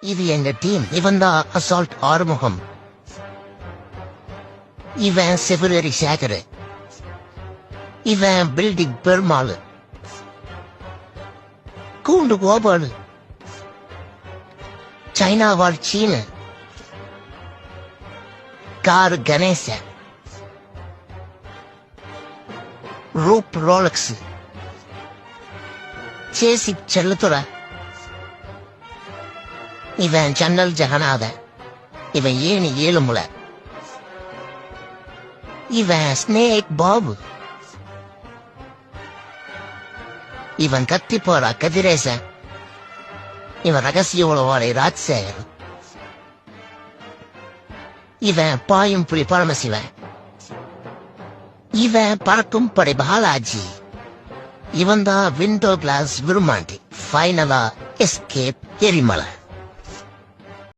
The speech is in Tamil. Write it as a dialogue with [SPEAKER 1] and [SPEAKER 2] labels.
[SPEAKER 1] இது எங்க டீம். இவன் தான் அசால்ட் ஆறுமுகம். இவன் செப்ரவரி சேகர். இவன் பில்டிங் பெருமாள். கூண்டு கோபால். சைனா வாழ் சீன. காரு கணேச. ரூப் ரோலக்ஸ். சேசி செல்லத்துறை. இவன் ஜன்னல் ஜெகநாத. இவன் ஏணி ஏழுமுல. இவன் ஸ்னேக் பாபு. இவன் கத்தி போறா கதிரேசன். இவன் ரகசிய உளவாளி ராஜ்சேகர். இவன் பாயும் புலி பரமசிவன். இவன் பறக்கும் படை பாலாஜி. இவன் தான் விண்டோ கிளாஸ் விரும்மாண்டி. ஃபைனலா எஸ்கேப் எரிமலை.